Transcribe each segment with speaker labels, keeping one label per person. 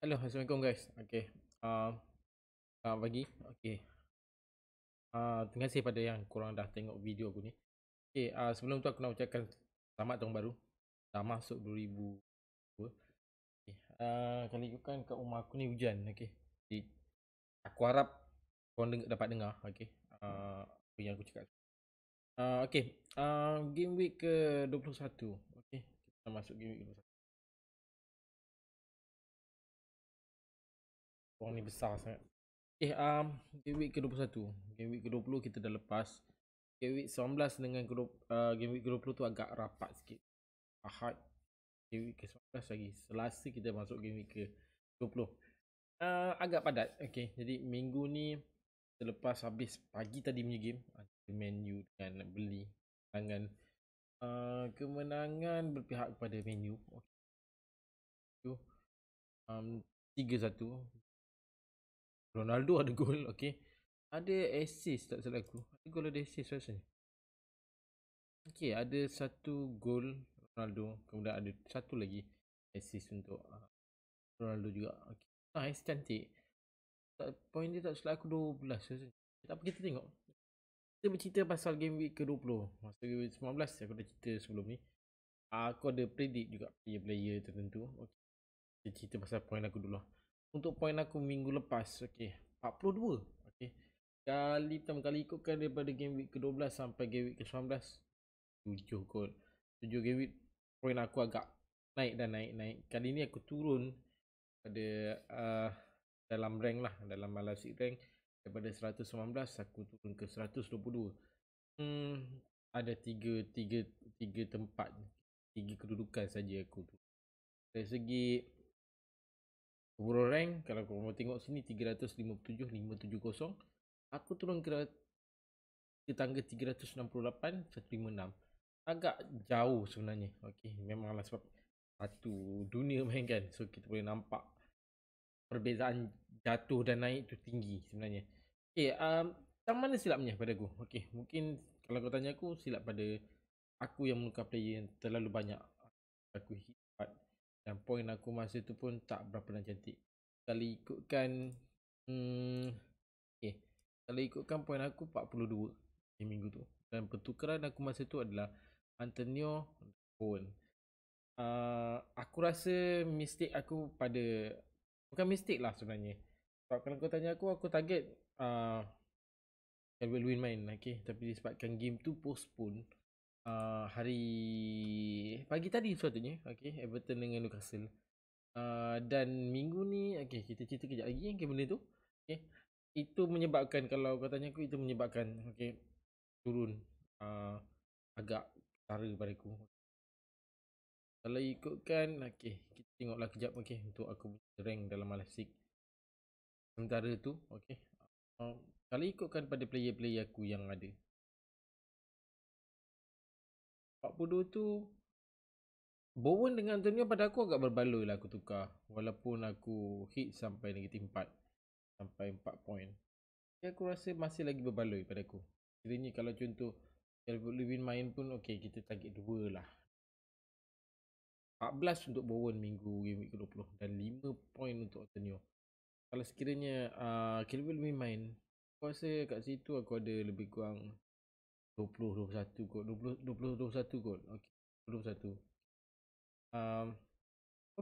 Speaker 1: Hello, Assalamualaikum guys. Okay. Selamat pagi. Okay. Terima kasih pada yang korang dah tengok video aku ni. Okay. Sebelum tu aku nak ucapkan selamat tahun baru. Dah masuk 2002. Okay. Kali ikutkan kat rumah aku ni hujan. Okay. Jadi, aku harap korang dapat dengar. Okay. Apa yang aku cakap. Okay. Game week ke 21. Okay. Kita masuk game week ke 21. Korang ni besar sangat. Okay. Game week ke 21. Game week ke 20 kita dah lepas. Game week 19 dengan game week ke-20 tu agak rapat sikit. Ahad game week ke-19 lagi. Selasa kita masuk game week ke-20. Agak padat. Okay, jadi minggu ni selepas habis pagi tadi punya game Man U dengan beli kemenangan, kemenangan berpihak kepada Man U. Okay. 3-1. Ronaldo ada gol. Okay. Ada assist tak salah aku. Ada gol, ada assist rasanya. Okay, ada satu gol Ronaldo, kemudian ada satu lagi assist untuk Ronaldo juga. Okay. Nice, cantik. Point dia tak silap aku 12 rasanya. Tak apa, kita tengok. Kita bercerita pasal game week ke-20. Masa game week 19 aku dah cerita sebelum ni. Aku ada predict juga player-player tertentu. Okay. Kita cerita pasal point aku dulu. Untuk point aku minggu lepas, okay, 42. Okay. Pertama kali ikutkan daripada game week ke-12 sampai game week ke-19, 7 gol. 7 game week point aku agak naik dan naik. Kali ni aku turun pada dalam rank lah, dalam Malasik rank. Daripada 119 aku turun ke 122. Ada tiga tempat, tiga kedudukan saja aku tu. Dari segi overall rank, kalau kau mau tengok sini 357 570, aku turun ke tangga 368 156. Agak jauh sebenarnya. Okey, memanglah sebab satu dunia main kan. So kita boleh nampak perbezaan jatuh dan naik tu tinggi sebenarnya. Okey, yang mana silapnya pada aku? Okey, mungkin kalau kau tanya aku, silap pada aku yang menukar player yang terlalu banyak. Aku hit dan point aku masa tu pun tak berapa nak cantik. Kalau ikutkan okey, kalau ikutkan point aku 42 di minggu tu. Dan pertukaran aku masa tu adalah Antonio Bowen. Aku rasa mistake aku pada, bukan mistake lah sebenarnya. Sebab kalau kau tanya aku target Calvert Lewin main. Okay. Tapi disebabkan game tu postpone hari pagi tadi sepatutnya. Okay. Everton dengan Newcastle. Dan minggu ni, okay, kita cerita kejap lagi okay, benda tu. Okay. Itu menyebabkan, kalau kau tanya aku, itu menyebabkan okay, turun agak ketara pada aku. Kalau ikutkan, okay, kita tengoklah kejap okay, untuk aku rank dalam Malasik sementara tu. Okay. Kalau ikutkan pada player-player aku yang ada 42 tu, Bowen dengan Antonio pada aku agak berbaloi lah aku tukar. Walaupun aku hit sampai negatif 4, sampai 4 point, aku rasa masih lagi berbaloi pada aku. Kiranya kalau contoh Calvert Lewin main pun okay, kita target 2 lah. 14 untuk Bowen minggu game week ke-20 dan 5 point untuk Antonio. Kalau sekiranya Calvert Lewin main, aku rasa kat situ aku ada lebih kurang 20-21 gol. 20-21 gol. Okay, 21.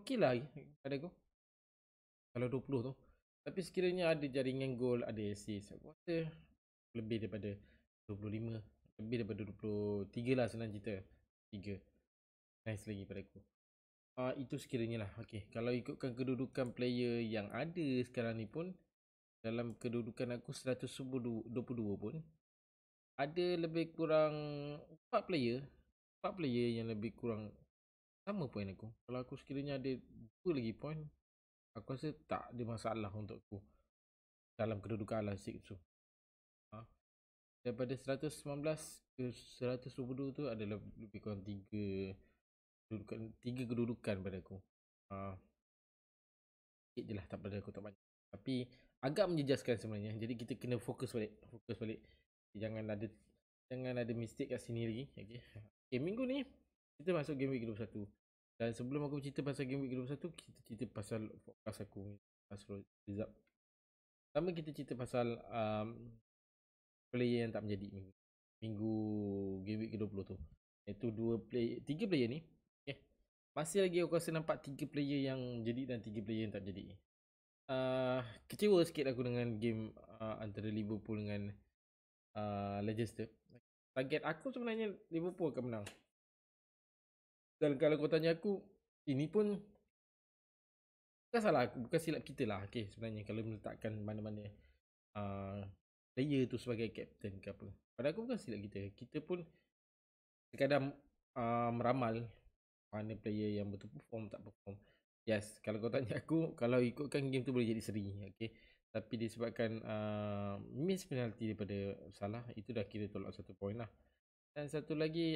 Speaker 1: Okey lah pada aku kalau 20 tu. Tapi sekiranya ada jaringan gol, ada assist, aku rasa lebih daripada 25, lebih daripada 23 lah senang cerita. 3. Nice lagi pada aku. Itu sekiranya lah. Okay. Kalau ikutkan kedudukan player yang ada sekarang ni pun, dalam kedudukan aku 122 pun, ada lebih kurang 4 player. 4 player yang lebih kurang sama point aku. Kalau aku sekiranya ada 2 lagi point, aku rasa tak ada masalah untuk aku dalam kedudukan Al-Asik tu. Daripada 119 ke 122 tu adalah lebih kurang 3 kedudukan pada aku. Sikit je lah, tak pada aku tak banyak. Tapi agak menjejaskan sebenarnya. Jadi kita kena fokus balik. Jangan ada mistake kat sini lagi. Okay. Okay, minggu ni kita masuk game week ke-21. Dan sebelum aku cerita pasal game week ke-21, kita cerita pasal forecast aku pasal result. Pertama kita cerita pasal player yang tak menjadi minggu game week ke-20 tu. Iaitu 3 player ni. Okay. Masih lagi aku rasa nampak 3 player yang jadi dan 3 player yang tak jadi. Kecewa sikit aku dengan game antara Liverpool dengan Leicester. Target aku sebenarnya Liverpool akan menang. Dan kalau kau tanya aku, ini pun bukan salah aku, bukan silap kita lah. Okay, sebenarnya kalau meletakkan mana-mana player tu sebagai captain ke apa. Pada aku bukan silap kita. Kita pun kadang meramal mana player yang betul perform tak perform. Yes, kalau kau tanya aku, kalau ikutkan game tu boleh jadi seri. Okay. Tapi disebabkan miss penalty daripada Salah, itu dah kira tolak 1 point lah. Dan satu lagi,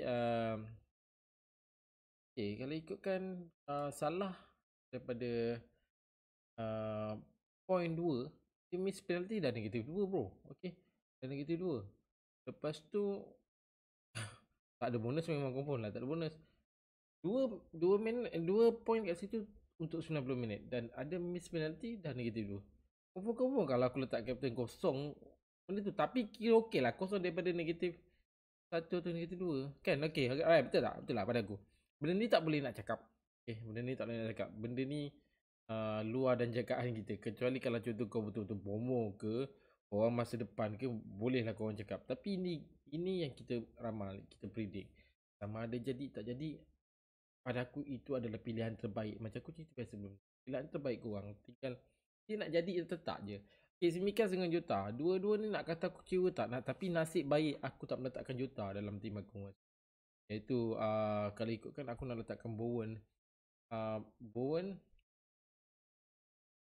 Speaker 1: okay, kalau ikutkan Salah daripada point 2, dia miss penalty dah negatif 2 bro. Okay, dah negatif 2. Lepas tu tak ada bonus memang confirm lah, tak ada bonus. 2 point kat situ untuk 90 minit dan ada miss penalty dah negatif 2. Confirm kalau aku letak captain kosong benda tu, tapi kira okey lah, kosong daripada negatif 1 atau negatif 2 kan. Okey, betul tak? Betul lah pada aku. Benda ni tak boleh nak cakap. Okay, benda ni tak boleh nak cakap. Benda ni luar dan jangkaan kita. Kecuali kalau contoh kau betul-betul bomo ke orang masa depan ke, bolehlah kau orang cakap. Tapi ini yang kita ramal, kita predict. Sama ada jadi tak jadi, pada aku itu adalah pilihan terbaik. Macam aku cerita sebelum, pilihan terbaik korang tinggal dia nak jadi atau tak je. Okay, Tsimikas dengan Jota, dua-dua ni nak kata aku kecewa tak nak, tapi nasib baik aku tak meletakkan Jota dalam tim aku. Iaitu kalau ikutkan aku nak letakkan Bowen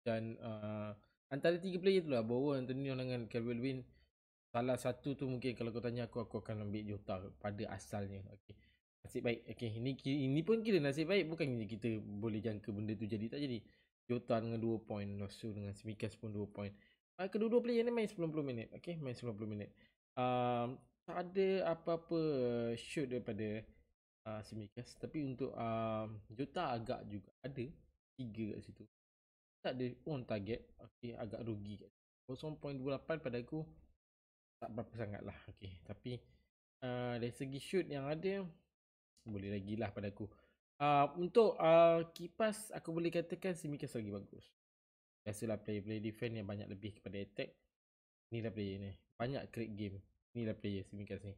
Speaker 1: dan antara 3 player tu lah, Bowen, Antonio dengan Calvert-Lewin. Salah satu tu mungkin kalau kau tanya aku akan ambil Jota pada asalnya. Okay, nasib baik. Okay, ini pun kira nasib baik, bukan kita boleh jangka benda tu jadi tak jadi. Jota dengan 2 point, Nosu dengan Tsimikas pun 2 point. Kedua-dua player ni main 90 minit. Okay, main 90 minit. Tak ada apa-apa shoot daripada Tsimikas. Tapi untuk Jota agak juga ada 3 kat situ. Tak ada on target. Okay, agak rugi kat 0.28 pada aku tak berapa sangat lah. Okay, tapi dari segi shoot yang ada, boleh lagi lah pada aku. Untuk kipas, aku boleh katakan Tsimikas lagi bagus. Biasalah player defense yang banyak lebih kepada attack. Inilah player ni, banyak create game. Inilah player Tsimikas ni.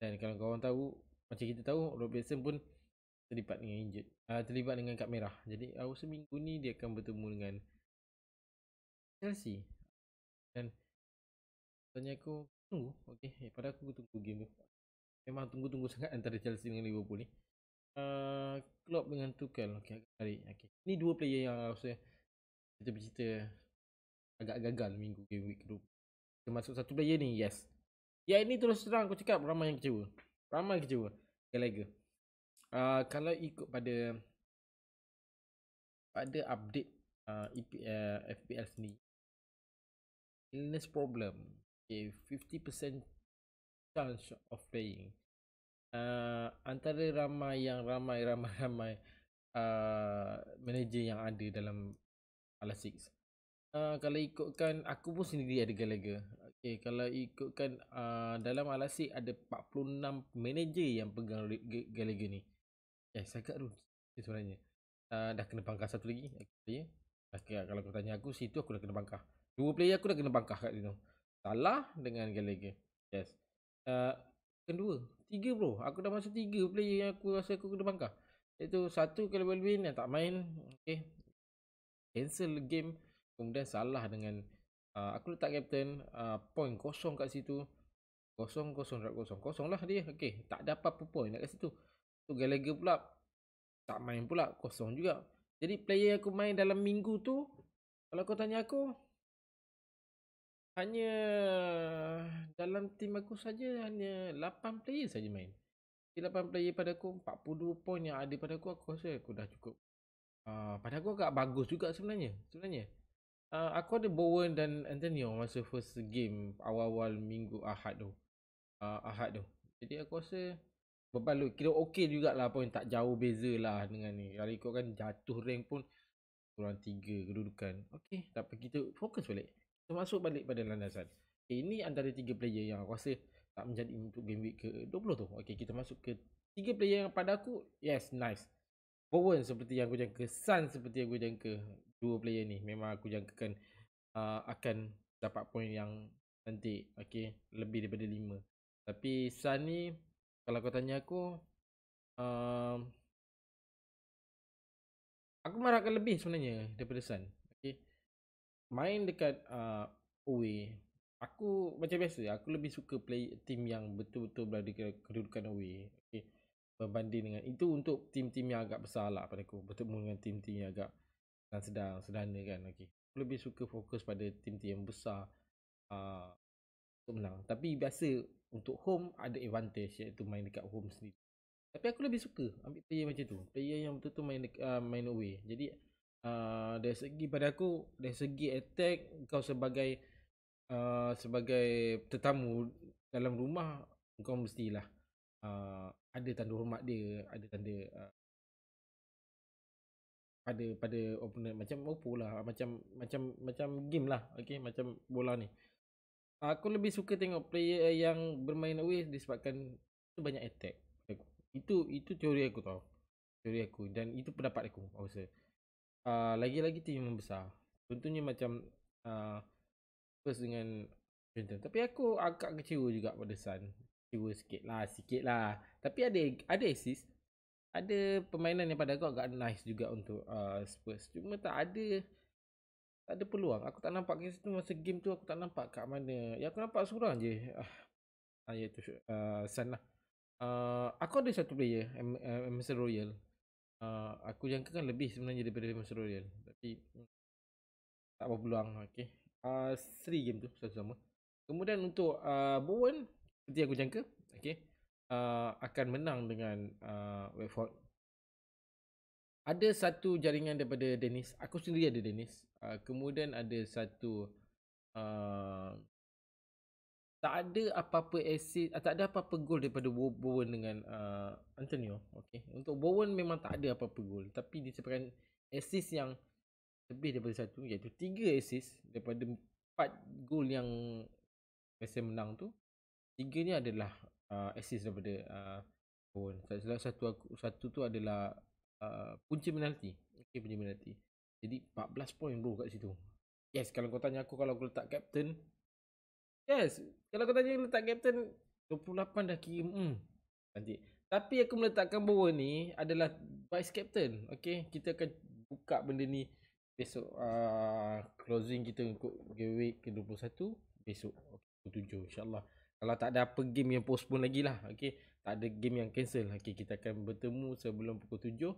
Speaker 1: Dan kalau korang tahu, macam kita tahu, Robertson pun terlibat dengan injured, terlibat dengan kad merah. Jadi seminggu ni dia akan bertemu dengan Chelsea. Dan tanya aku tunggu. Okay, pada aku tunggu game tu. Memang tunggu-tunggu sangat antara Chelsea dengan Liverpool ni. Klopp dengan Tuchel. Okay, agak tarik. Okay, ni 2 player yang rasa kita bercerita agak gagal minggu game week tu. Termasuk satu player ni, yes. Ya, ini terus terang aku cakap ramai yang kecewa. Ramai kecewa. Gallagher. Kalau ikut pada update FPL sendiri, illness problem. Okay, 50% chance of playing. Antara ramai manager yang ada dalam Alasix. Kalau ikutkan aku pun sendiri ada Gallagher. Okay, kalau ikutkan dalam Alasix ada 46 manager yang pegang Gallagher ni. Agak rugi sebenarnya. Dah kena bangkah satu lagi. Okay, kalau kau tanya aku, situ aku dah kena bangkah. 2 player aku dah kena bangkah kat situ. Salah dengan Gallagher. Yes. Kedua, 3 bro. Aku dah masuk 3 player yang aku rasa aku kena bangkah. Iaitu satu Calvert-Lewin yang tak main. Okay, cancel game. Kemudian Salah dengan aku letak captain, point kosong kat situ. Kosong lah dia. Okay, tak ada apa-apa point kat situ. Tu Gallagher pula tak main pula, kosong juga. Jadi player aku main dalam minggu tu, kalau kau tanya aku, hanya dalam tim aku saja hanya 8 player saja main. 8 player pada aku, 42 point yang ada pada aku rasa aku dah cukup. Pada aku agak bagus juga sebenarnya. Aku ada Bowen dan Antonio masa first game awal-awal minggu Ahad tu. Jadi aku rasa berbalut. Kira okey jugalah poin, tak jauh beza lah dengan ni. Kalau ikutkan jatuh rank pun kurang 3 kedudukan. Okey, tak apa, kita fokus balik. Kita masuk balik pada landasan. Okay, ini antara 3 player yang aku rasa tak menjadi untuk game week ke 20 tu. Okey, kita masuk ke 3 player yang pada aku, yes, nice. Bowen seperti yang aku jangka, Sun seperti yang aku jangka. Dua player ni memang aku jangkakan akan dapat poin yang cantik. Okey, lebih daripada 5. Tapi Sun ni, kalau kau tanya uh, aku mengharapkan lebih sebenarnya daripada Sun. Okey, main dekat away, aku macam biasa, aku lebih suka play team yang betul-betul berada kedudukan away. Okey, berbanding dengan itu untuk team-team yang agak besar lah pada aku, bertemu dengan team-team yang agak sedang sederhana kan. Okey, aku lebih suka fokus pada team-team yang besar uh, untuk menang. Tapi biasa untuk home ada advantage, iaitu main dekat home sendiri. Tapi aku lebih suka ambil player macam tu, player yang betul-betul main away. Jadi dari segi pada aku, dari segi attack, kau sebagai tetamu dalam rumah, kau mestilah ada tanda hormat dia, ada tanda pada opponent, macam Oppo lah, macam game lah. Okey, macam bola ni. Aku lebih suka tengok player yang bermain away disebabkan tu banyak attack. Itu teori aku tau. Teori aku, dan itu pendapat aku rasa. Lagi-lagi tim yang besar. Contohnya macam Spurs dengan Brighton. Tapi aku agak kecewa juga pada Sun. Kecewa sikit lah. Tapi ada assist. Ada permainan yang pada aku agak nice juga untuk Spurs. Cuma tak ada peluang. Aku tak nampak kat situ masa game tu, aku tak nampak kat mana. Yang aku nampak seorang je. Iaitu Sun lah. Aku ada satu player, Emerson Royal. Aku jangkakan lebih sebenarnya daripada Emerson Royal. Tapi tak berpeluang. Okay. Seri game tu satu sama. Kemudian untuk Bowen, seperti aku jangka, okay, akan menang dengan Watford. Ada satu jaringan daripada Dennis. Aku sendiri ada Dennis. Kemudian ada satu tak ada apa-apa assist, tak ada apa-apa gol daripada Bowen dengan Antonio. Okay. Untuk Bowen memang tak ada apa-apa gol, tapi disebabkan assist yang lebih daripada satu, iaitu 3 assist daripada 4 gol yang biasa menang tu. 3 ni adalah assist daripada Bowen. Salah satu tu adalah punca penalti. Okay, punca penalti. Jadi 14 poin bro kat situ. Yes, kalau kau tanya aku, kalau aku letak captain, yes, kalau kau tanya letak captain 28 dah kira cantik. Tapi aku meletakkan Bowen ni adalah vice captain. Okay, kita akan buka benda ni besok. Closing kita untuk game week ke 21 besok, okay, 7 insyaAllah. Kalau tak ada apa game yang postpone lagi lah. Okay, tak ada game yang cancel. Okay, kita akan bertemu sebelum pukul 7.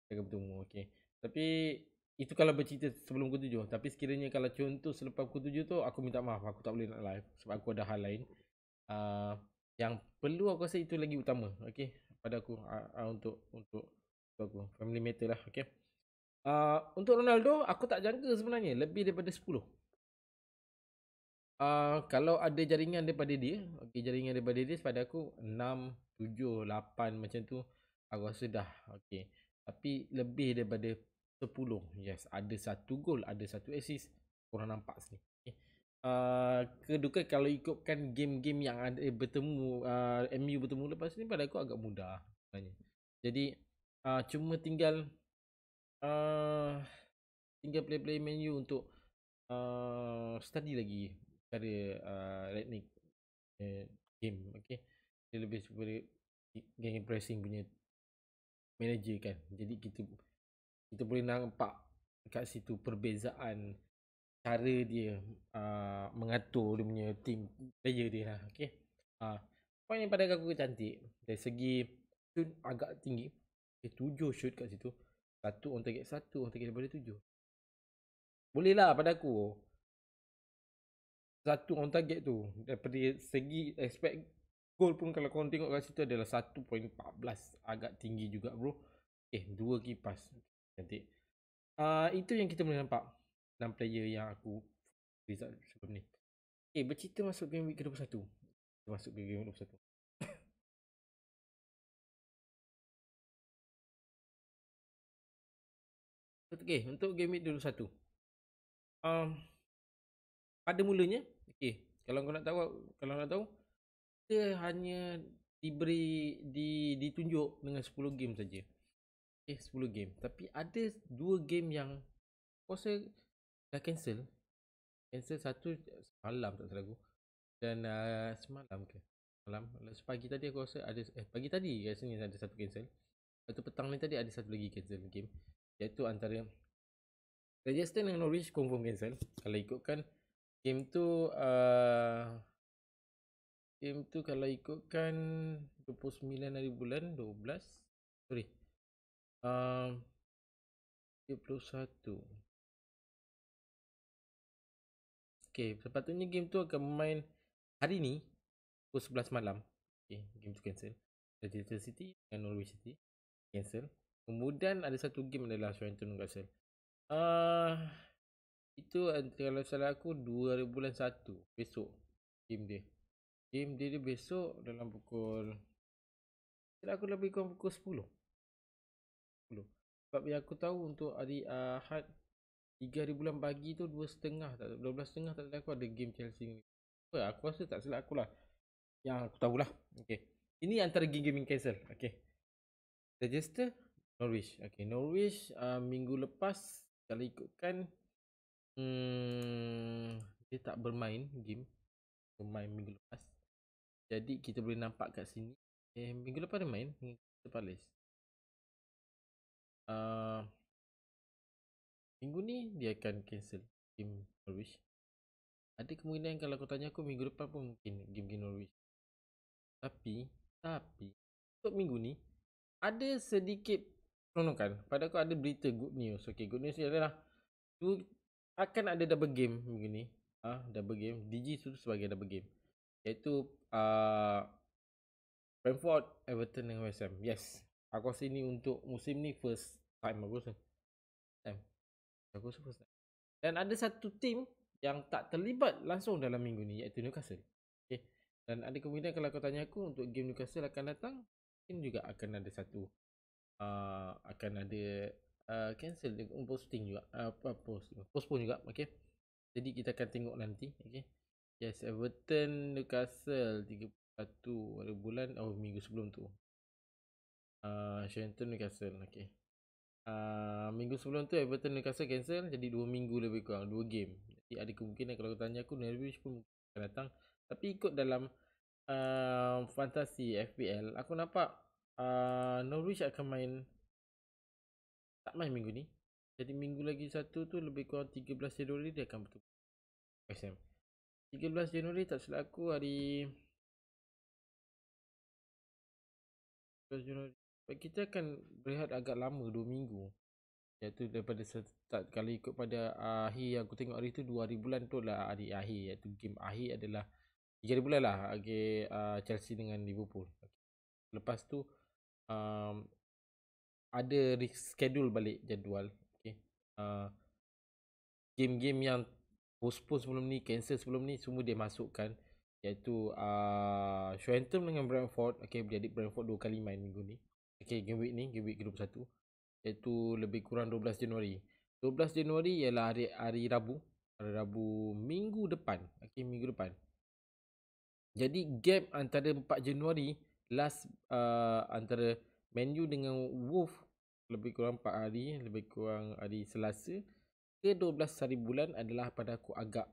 Speaker 1: Kita akan bertemu. Okay, tapi itu kalau bercerita sebelum pukul 7. Tapi sekiranya kalau contoh selepas pukul 7 tu, aku minta maaf, aku tak boleh nak live sebab aku ada hal lain. Yang perlu aku rasa itu lagi utama. Okay, pada aku, untuk aku, family matter lah. Okay. Untuk Ronaldo, aku tak jangka sebenarnya lebih daripada 10. Kalau ada jaringan daripada dia, okay, jaringan daripada dia pada aku 6, 7, 8 macam tu, aku rasa dah okay. Tapi lebih daripada 10, yes, ada satu gol, ada satu assist, korang nampak sini. Okay. Kedudukan kalau ikutkan game-game yang ada bertemu, MU bertemu lepas ni, pada aku agak mudah sebenarnya. Jadi cuma tinggal play-play menu untuk study lagi cara teknik game. Okay, dia lebih seperti game pressing punya manager kan. Jadi kita boleh nampak kat situ perbezaan cara dia mengatur dia punya team player dia lah. Okay, poin yang pada aku cantik dari segi shoot agak tinggi. Okay, 7 shoot kat situ, 1 on target, 1 on target daripada 7. Boleh lah pada aku, 1 on target tu. Daripada segi expect goal pun, kalau korang tengok kat situ adalah 1.14. Agak tinggi juga bro. 2 kipas. Cantik. Itu yang kita boleh nampak 6 player yang aku result sebelum ni. Bercerita masuk game week ke-21. Kita masuk ke game week 21. Okay, untuk game week 21. Pada mulanya, okay, kalau kau nak tahu, kita hanya ditunjuk dengan 10 game saja. Okay, 10 game. Tapi ada 2 game yang aku rasa dah cancel. Cancel satu semalam tak salah aku. Dan semalam ke? Malam. Pagi tadi aku rasa ada pagi tadi rasanya ada satu cancel. Lepas tu petang ni tadi ada satu lagi cancel game. Iaitu antara Leicester dengan Norwich confirm cancel. Kalau ikutkan game tu kalau ikutkan 29 hari bulan 12. Sorry. 31. Okay, sepatutnya game tu akan main hari ni pukul 11 malam. Okay, game tu cancel. Leicester City dan Norwich City cancel. Kemudian ada satu game adalah Southampton Newcastle. Itu kalau salah aku 2 bulan 1 besok game dia. Game dia besok dalam pukul, aku lebih kurang pukul 10. Sebab yang aku tahu untuk hari Ahad 3 hari bulan pagi tu 2.30 tak 12.30 tak ada aku ada game Chelsea ni. Aku rasa tak silap aku lah. Yang aku tahulah. Okay. Ini antara game-game yang cancel. Okay. Register Norwich. Okay. Norwich minggu lepas kalau ikutkan dia tak bermain game. Bermain minggu lepas. Jadi kita boleh nampak kat sini. Minggu lepas dia main dengan Crystal Palace. Minggu ni dia akan cancel game Norwich. Ada kemungkinan kalau kau tanya aku minggu depan pun mungkin game Norwich. Tapi untuk minggu ni ada sedikit peronokan. Pada aku ada berita good news. Okay, good news ni adalah akan ada double game minggu ni. Double game. DG tu sebagai double game. Iaitu Brentford, Everton dengan West Ham. Yes. Aku rasa ni untuk musim ni first time aku rasa. First time. Dan ada satu team yang tak terlibat langsung dalam minggu ni iaitu Newcastle. Okay. Dan ada kemungkinan kalau kau tanya aku untuk game Newcastle akan datang, mungkin juga akan ada satu akan ada cancel posting juga postpone juga. Okay. Jadi kita akan tengok nanti. Okay. Yes, Everton Newcastle 31 hari bulan minggu sebelum tu. Southampton Newcastle. Okay. Minggu sebelum tu Everton Newcastle cancel. Jadi 2 minggu lebih kurang 2 game. Jadi ada kemungkinan kalau tanya aku Norwich pun akan datang. Tapi ikut dalam fantasi FPL aku nampak Norwich akan main, tak main minggu ni. Jadi minggu lagi satu tu lebih kurang 13 Januari dia akan bertemu SM. 13 Januari tak silap aku hari 13 Januari. Kita akan berehat agak lama 2 minggu. Iaitu daripada start, kalau ikut pada akhir yang aku tengok hari tu 2 hari bulan tu lah hari akhir, iaitu game akhir adalah 3 hari bulan lah. Okay, Chelsea dengan Liverpool. Lepas tu ada reschedule balik jadual. Okay. Game-game yang postpone sebelum ni, cancel sebelum ni, semua dia masukkan. Iaitu Southampton dengan Brentford. Okay, jadi Brentford 2 kali main minggu ni. Okay, game week ni, game week ke-21. Iaitu lebih kurang 12 Januari. 12 Januari ialah hari Rabu. Hari Rabu minggu depan. Okay, minggu depan. Jadi gap antara 4 Januari last antara Man U dengan Wolf lebih kurang 4 hari, lebih kurang hari Selasa ke 12 hari bulan adalah pada aku agak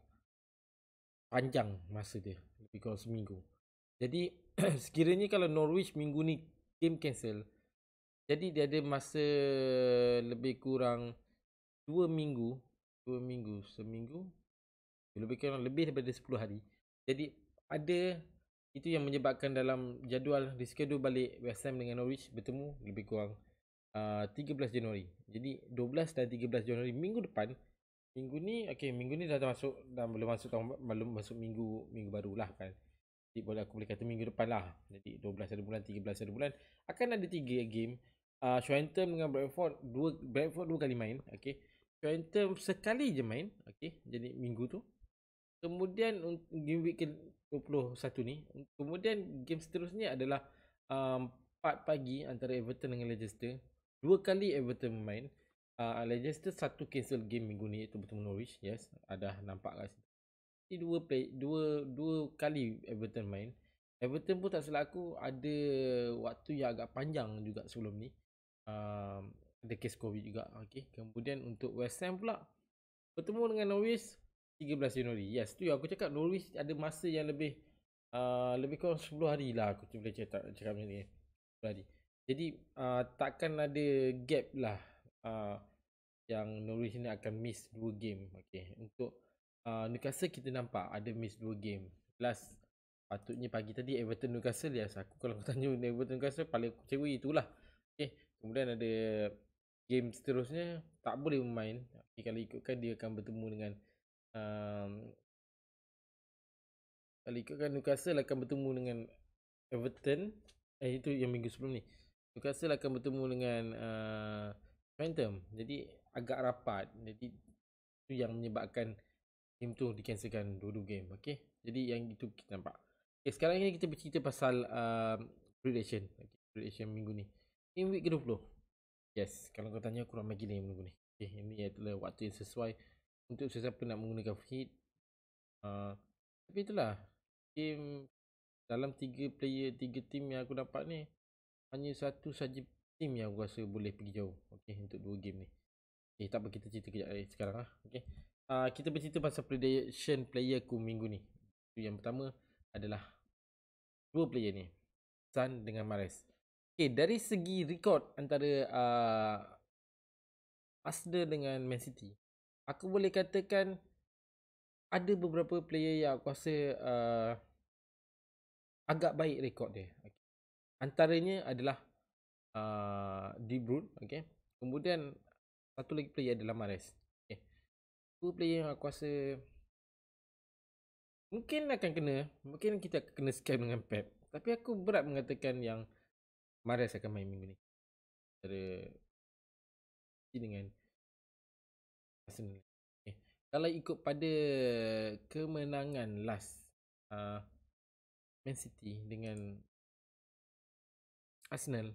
Speaker 1: panjang masa dia, lebih kurang seminggu. Jadi sekiranya kalau Norwich minggu ni game cancel, jadi dia ada masa lebih kurang 2 minggu, seminggu, lebih kurang lebih daripada 10 hari. Jadi ada itu yang menyebabkan dalam jadual reschedule balik West Ham dengan Norwich bertemu lebih kurang 13 Januari. Jadi 12 dan 13 Januari minggu depan. Minggu ni minggu ni dah masuk, dah belum masuk tahun, belum masuk minggu barulah kan. Jadi aku boleh kata minggu depan lah. Jadi 12 hari bulan, 13 hari bulan akan ada 3 game. Southampton dengan Brentford, Brentford 2 kali main. Okay. Southampton sekali je main. Okay. Jadi minggu tu. Kemudian game week ke-21 ni, kemudian game seterusnya adalah 4 pagi antara Everton dengan Leicester. 2 kali Everton main. Leicester satu cancel game minggu ni iaitu bertemu Norwich. Yes, ada nampak kat situ. Jadi dua kali Everton main. Everton pun tak silap aku ada waktu yang agak panjang juga sebelum ni. Ada kes COVID juga. Okay. Kemudian untuk West Ham pula bertemu dengan Norwich 13 Januari. Yes, tu yang aku cakap, Norwich ada masa yang lebih kurang 10 hari lah aku boleh cakap macam ni. 10 hari. Jadi takkan ada gap lah yang Norwich ni akan miss 2 game. Okay. Untuk Newcastle kita nampak ada miss 2 game. Last patutnya pagi tadi Everton Newcastle. Yes, aku kalau aku tanya Everton Newcastle paling aku kecewa itulah. Okay. Kemudian ada game seterusnya tak boleh bermain. Okay, kalau ikutkan dia akan bertemu dengan kalau ikutkan Newcastle akan bertemu dengan Everton. Itu yang minggu sebelum ni. Newcastle akan bertemu dengan Phantom. Jadi agak rapat. Jadi itu yang menyebabkan game tu dicancelkan dua-dua game. Okay. Jadi yang itu kita nampak. Okay, sekarang ni kita bercerita pasal prediction. Okay, prediction minggu ni. Game week ke-20. Yes, kalau kau tanya aku ramai gila minggu ni. Okay, ini adalah waktu yang sesuai untuk sesiapa nak menggunakan feed. Tapi itulah, game dalam 3 player, 3 team yang aku dapat ni, hanya satu saja team yang aku rasa boleh pergi jauh. Okay, untuk 2 game ni. Okay, tak apa, kita cerita kejap sekarang lah. Okay. Kita bercerita pasal prediction player aku minggu ni. Yang pertama adalah 2 player ni, Son dengan Mahrez. Okay, dari segi rekod antara Arsenal dengan Man City, aku boleh katakan ada beberapa player yang aku rasa agak baik rekod dia. Okay. Antaranya adalah De Bruyne. Okay. Kemudian satu lagi player adalah Mahrez. Okay. Dua player yang aku rasa mungkin akan kena, mungkin kita akan kena scam dengan Pep. Tapi aku berat mengatakan yang Mahrez akan main minggu ni dengan Arsenal. Okay. Kalau ikut pada kemenangan last Man City dengan Arsenal,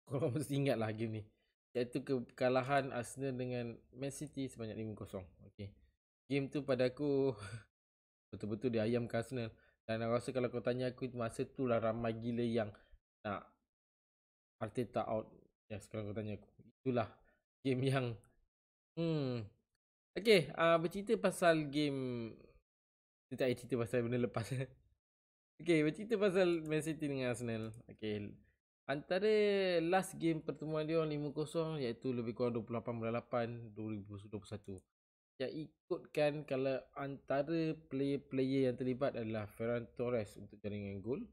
Speaker 1: korang mesti ingat lah game ni, iaitu kekalahan Arsenal dengan Man City sebanyak 5-0. Okay. Game tu pada aku betul-betul dia ayam ke Arsenal. Dan aku rasa kalau kau tanya aku masa tu lah ramai gila yang nak Arteta out. Ya, sekarang kau tanya aku, itulah game yang Okay, bercerita pasal game. Kita tak cerita pasal benda lepas. Okay, bercerita pasal Man City dengan Arsenal. Okay, antara last game pertemuan dia 5-0, iaitu lebih kurang 28 2021. Yang ikutkan kalau antara player-player yang terlibat adalah Ferran Torres untuk jaringan gol,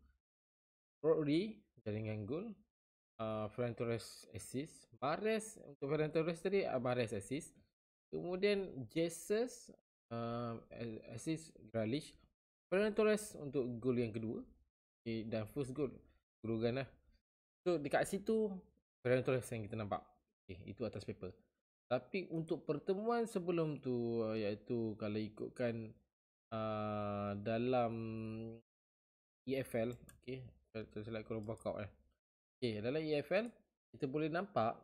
Speaker 1: Rodri jaringan gol, Ferran Torres assist, Mahrez untuk Ferran Torres tadi, Mahrez assist. Kemudian Jesus assist Grealish, Ferran Torres untuk gol yang kedua. Okay, dan first goal Grogan lah. So dekat situ Ferran Torres yang kita nampak. Okay, itu atas paper. Tapi untuk pertemuan sebelum tu, iaitu kalau ikutkan dalam EFL, okay, tersilap korang workout okay, dalam EFL kita boleh nampak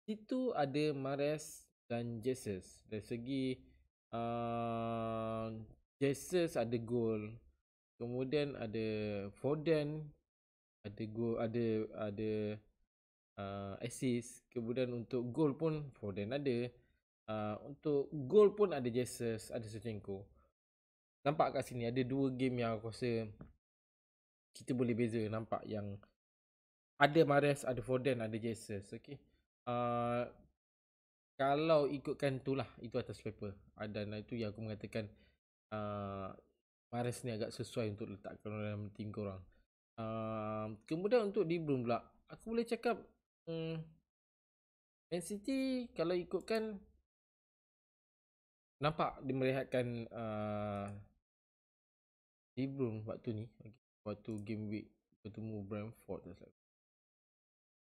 Speaker 1: situ ada Mahrez dan Jesus. Dari segi Jesus ada gol, kemudian ada Foden ada gol, ada assist. Kemudian untuk gol pun Foden ada, untuk gol pun ada Jesus, ada Shevchenko. Nampak kat sini ada 2 game yang aku rasa kita boleh beza, nampak yang ada Mahrez, ada Foden, ada Jesus. Okay. Kalau ikutkan tu lah, itu atas paper. Dan itu yang aku mengatakan Mahrez ni agak sesuai untuk letakkan dalam tim korang. Kemudian untuk De Bruyne pula, aku boleh cakap Man City kalau ikutkan nampak dia melihatkan De Bruyne waktu ni, waktu game week bertemu Brentford,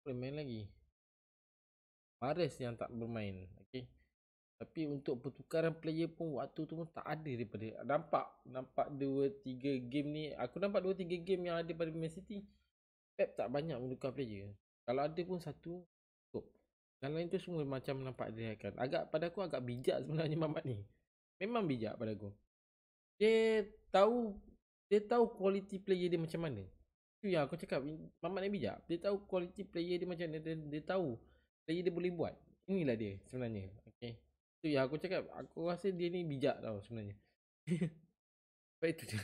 Speaker 1: boleh main lagi. Mahrez yang tak bermain. Okay. Tapi untuk pertukaran player pun waktu tu pun tak ada daripada nampak 2-3 game ni. Aku nampak 2-3 game yang ada pada Man City, Pep tak banyak menukar player. Kalau ada pun satu cukup. Yang lain tu semua macam nampak dia kan. Pada aku agak bijak sebenarnya Mamat ni. Memang bijak pada aku. Dia tahu dia tahu quality player dia macam mana. Tu yang aku cakap, Mamat ni bijak. Dia tahu quality player dia macam mana. Dia tahu player dia boleh buat. Inilah dia sebenarnya. Okay. Tu yang aku cakap, aku rasa dia ni bijak tau sebenarnya. Sebab itu dia.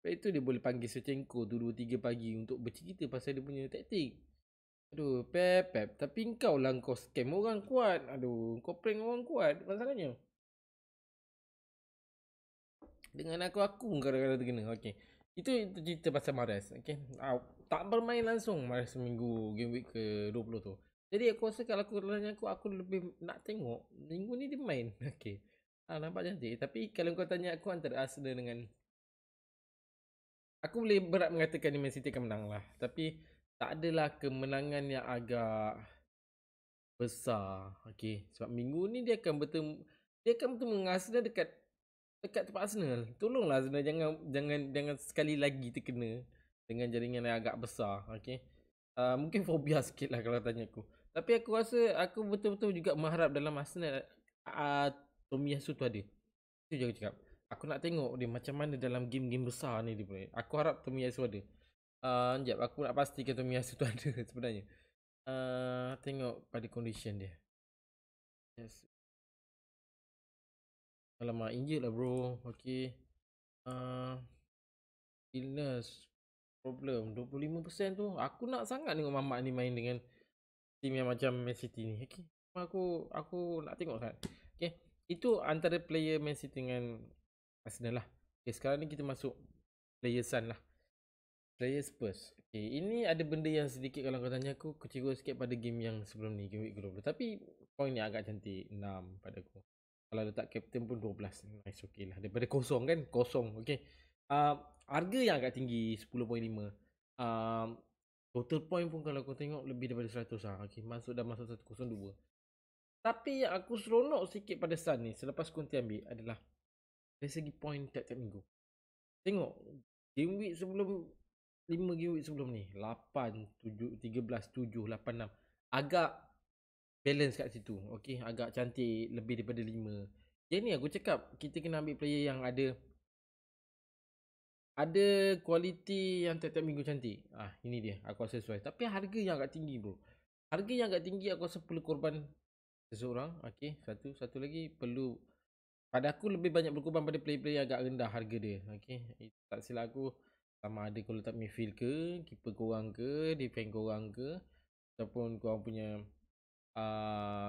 Speaker 1: Sebab itu dia boleh panggil Shevchenko tu 2-3 pagi untuk bercerita pasal dia punya taktik. Aduh, Pep. Tapi kau lah kau scam orang kuat. Aduh, kau prank orang kuat. Masalahnya. Dengan aku kadang-kadang terkena. Okay. Itu cerita pasal Mahrez. Okay. Tak bermain langsung Mahrez seminggu game week ke 20 tu. Jadi aku rasa kalau aku tanya aku lebih nak tengok minggu ni dia main. Okay. Nampak cantik. Tapi kalau kau tanya aku antara Arsenal dengan, aku boleh berat mengatakan ni Man City akan menang lah. Tapi tak adalah kemenangan yang agak besar. Okay. Sebab minggu ni dia akan bertemu dengan Arsenal dekat tempat Arsenal. Tolonglah Arsenal jangan sekali lagi terkena dengan jaringan yang agak besar. Okay. Mungkin fobia sikit lah kalau tanya aku. Tapi aku rasa aku betul-betul juga mengharap dalam Arsenal Tomiyasu tu ada. Itu je aku cakap. Aku nak tengok dia macam mana dalam game-game besar ni dia boleh. Aku harap Tomiyasu ada. Sekejap aku nak pastikan Tomiyasu tu ada sebenarnya. Tengok pada condition dia. Yes. Alamak, injured lah bro. Okay. Illness problem 25% tu. Aku nak sangat tengok Mamat ni main dengan team yang macam Man City ni. Okay. Aku nak tengok sangat. Okay. Itu antara player Man City dengan Arsenal lah. Okay, sekarang ni kita masuk player Sun lah. Player Spurs. Okay, ini ada benda yang sedikit kalau kau tanya aku kecewa sikit pada game yang sebelum ni, game week 20. Tapi point ni agak cantik, 6 pada aku. Kalau letak captain pun 12. Nice, okay lah. Daripada kosong kan, kosong. Okay. Harga yang agak tinggi, 10.5. Total point pun kalau kau tengok lebih daripada 100 lah. Okay, dah masuk 102. Tapi yang aku seronok sikit pada Sun ni selepas Conte ambil adalah dari segi point tiap-tiap minggu. Tengok game week sebelum 5 game week sebelum ni 8, 7, 13, 7, 8, 6. Agak balance kat situ. Okay, agak cantik, lebih daripada 5. Jadi ni aku cakap kita kena ambil player yang ada kualiti yang tiap-tiap minggu cantik. Ini dia aku rasa sesuai. Tapi harga yang agak tinggi bro. Harga yang agak tinggi aku rasa perlu korban seseorang. Okay, satu lagi perlu, pada aku lebih banyak berkorban pada player-player yang agak rendah harga dia. Okay, tak silap aku, sama ada kau letak midfield ke, keeper korang ke, defend korang ke, ataupun korang punya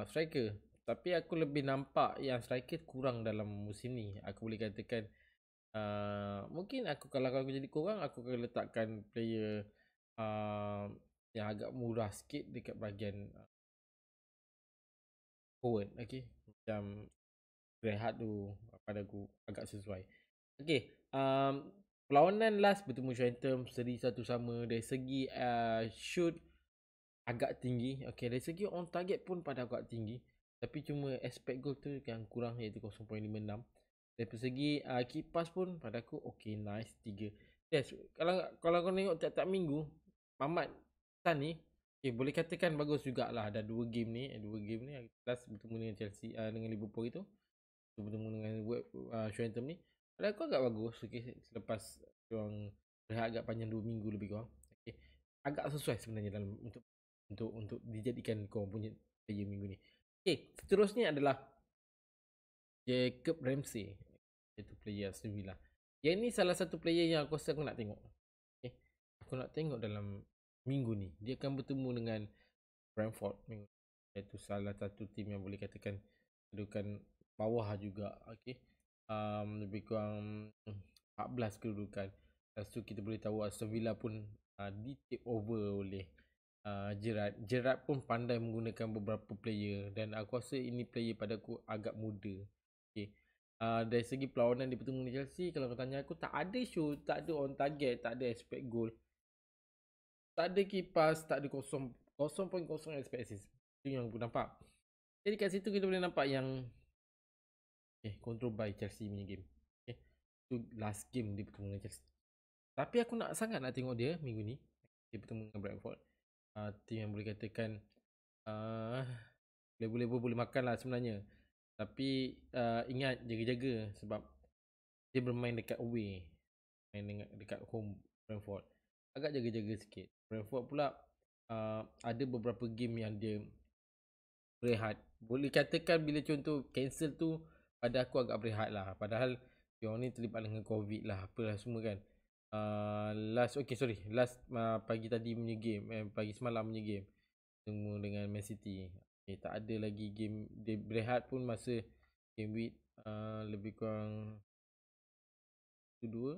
Speaker 1: striker. Tapi aku lebih nampak yang striker kurang dalam musim ni. Aku boleh katakan mungkin kalau aku jadi korang, aku akan letakkan player yang agak murah sikit dekat bahagian forward. Okay, macam Gerrard tu pada aku agak sesuai. Okay, perlawanan last bertemu Southampton seri 1 sama. Dari segi shoot agak tinggi. Okay, dari segi on target pun pada agak tinggi. Tapi cuma expect goal tu yang kurang, iaitu 0.56. Dari segi kick pass pun pada aku okay, nice, 3. Yes, kalau kau tengok tiap-tiap minggu Mamat Tan ni okay, boleh katakan bagus jugalah. Ada 2 game ni last bertemu dengan Chelsea, dengan Liverpool itu, bertemu dengan Southampton ni, pada aku agak bagus. Okay, selepas orang rehat agak panjang 2 minggu lebih kurang. Okay, agak sesuai sebenarnya dalam untuk dijadikan kau punya player minggu ni. Okay, seterusnya adalah Jacob Ramsey, iaitu player Aston Villa. Yang ni salah satu player yang aku rasa aku nak tengok. Okay, aku nak tengok dalam minggu ni. Dia akan bertemu dengan Brentford, iaitu salah satu tim yang boleh katakan kedudukan bawah juga. Okay, lebih kurang 14 kedudukan. Lepas tu kita boleh tahu Aston Villa pun di take over oleh Gerrard pun pandai menggunakan beberapa player, dan aku rasa ini player pada aku agak muda. Okay. Dari segi perlawanan di bertemu dengan Chelsea, kalau kau tanya aku, tak ada shoot, tak ada on target, tak ada expect goal, tak ada kipas, tak ada 0.0 expect assist. Itu yang aku nampak. Jadi kat situ kita boleh nampak yang control by Chelsea punya game. Okay. Itu last game dia bertemu dengan Chelsea. Tapi aku sangat nak tengok dia minggu ni. Dia bertemu dengan Brentford. Team yang boleh katakan boleh makan lah sebenarnya. Tapi ingat jaga-jaga sebab dia bermain dekat away, main dekat home Brentford. Agak jaga-jaga sikit. Brentford pula ada beberapa game yang dia berehat. Boleh katakan bila contoh cancel tu pada aku agak berehat lah. Padahal diorang ni terlibat dengan COVID lah, apalah semua kan. Last pagi tadi punya game, pagi semalam punya game semua dengan Man City. Tak ada lagi game. Dia berehat pun masa game week lebih kurang 2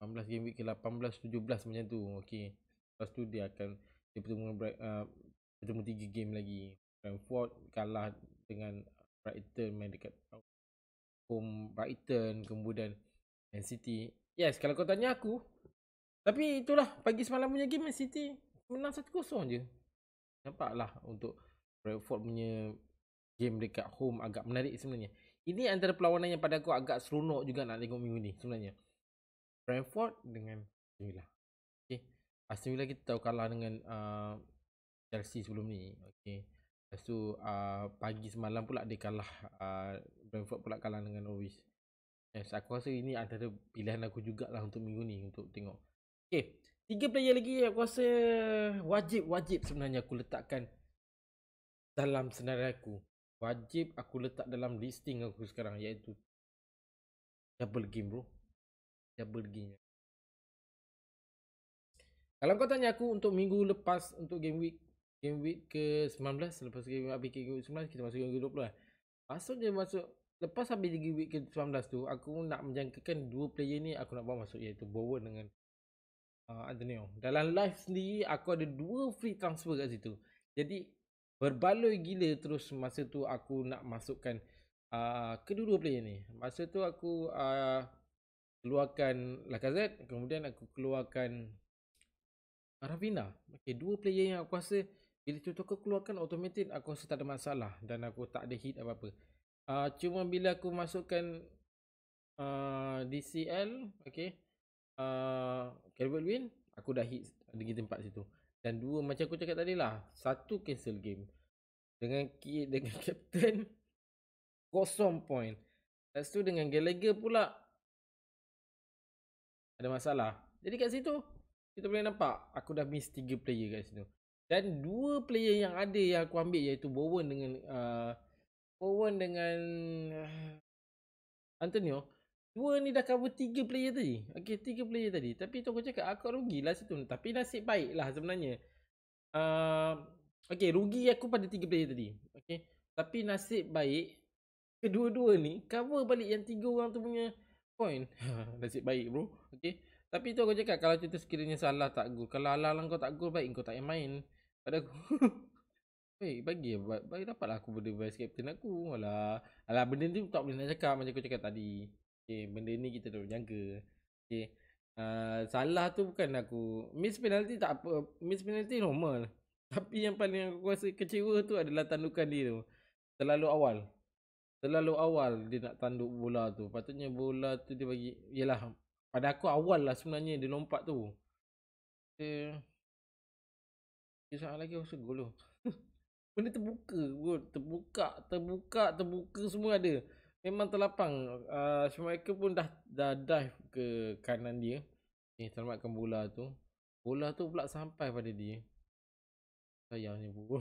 Speaker 1: 18 game week ke 18 17 macam tu. Lepas tu dia bertemu bertemu 3 game lagi. Brentford kalah dengan Brighton, main dekat home Brighton, kemudian Man City. Yes, kalau kau tanya aku, tapi itulah pagi semalam punya game Man City menang 1-0 je. Nampaklah untuk Brentford punya game dekat home agak menarik sebenarnya. Ini antara perlawanan yang pada aku agak seronok juga nak tengok minggu ni sebenarnya. Brentford dengan Aston Villa. Aston Villa kita tahu kalah dengan Chelsea sebelum ni. Lepas tu pagi semalam pula dia kalah, Brentford pula kalah dengan Norwich. Yes, aku rasa ini antara pilihan aku jugalah untuk minggu ni untuk tengok. 3 player lagi aku rasa wajib sebenarnya aku letakkan dalam senarai aku. Wajib aku letak dalam listing aku sekarang, iaitu double game bro. Double game. Kalau kau tanya aku untuk minggu lepas, untuk game week ke 19, lepas game habis game week 19 kita masuk game week 20 lah. Maksudnya lepas habis game week ke 19 tu, aku nak menjangkakan 2 player ni aku nak bawa masuk, iaitu Bowen dengan Antonio. Dalam live sendiri aku ada 2 free transfer kat situ. Jadi berbaloi gila terus masa tu aku nak masukkan kedua-dua player ni. Masa tu aku keluarkan Lacazette, kemudian aku keluarkan Rafinha. Dua player yang aku rasa bila contoh aku keluarkan automatic aku rasa tak ada masalah dan aku tak ada hit apa-apa. Cuma bila aku masukkan DCL, Calvert Lewin, aku dah hit di tempat situ. Dan 2 macam aku cakap tadi lah, 1 cancel game dengan captain 0 point. Lepas tu dengan Gallagher pula ada masalah. Jadi kat situ kita boleh nampak aku dah miss 3 player kat situ. Dan 2 player yang ada yang aku ambil, iaitu Bowen dengan Antonio. 2 ni dah cover 3 player tadi. 3 player tadi. Tapi tu aku cakap aku rugilah situ. Tapi nasib baik lah sebenarnya. Rugi aku pada 3 player tadi. Tapi nasib baik kedua-dua ni cover balik yang 3 orang tu punya point. Nasib baik bro. Tapi tu aku cakap, kalau cerita sekiranya salah tak gol, kalau alang-alang kau tak gol, baik kau tak payah main pada aku. Bagi dapatlah aku benda vice captain aku. Alah benda ni tak boleh nak cakap macam aku cakap tadi. Benda ni kita dah jangka. Salah tu bukan aku. Miss penalty tak apa. Miss penalty normal. Tapi yang paling aku rasa kecewa tu adalah tandukan dia tu. Terlalu awal dia nak tanduk bola tu. Patutnya bola tu dia bagi, yelah, pada aku awal lah sebenarnya dia lompat tu. Dia saat lagi aku gol tu. Benda terbuka bro. Terbuka semua ada. Memang terlapang. Schumacher pun dah dive ke kanan dia. Selamatkan bola tu. Bola tu pula sampai pada dia. Sayangnya bro.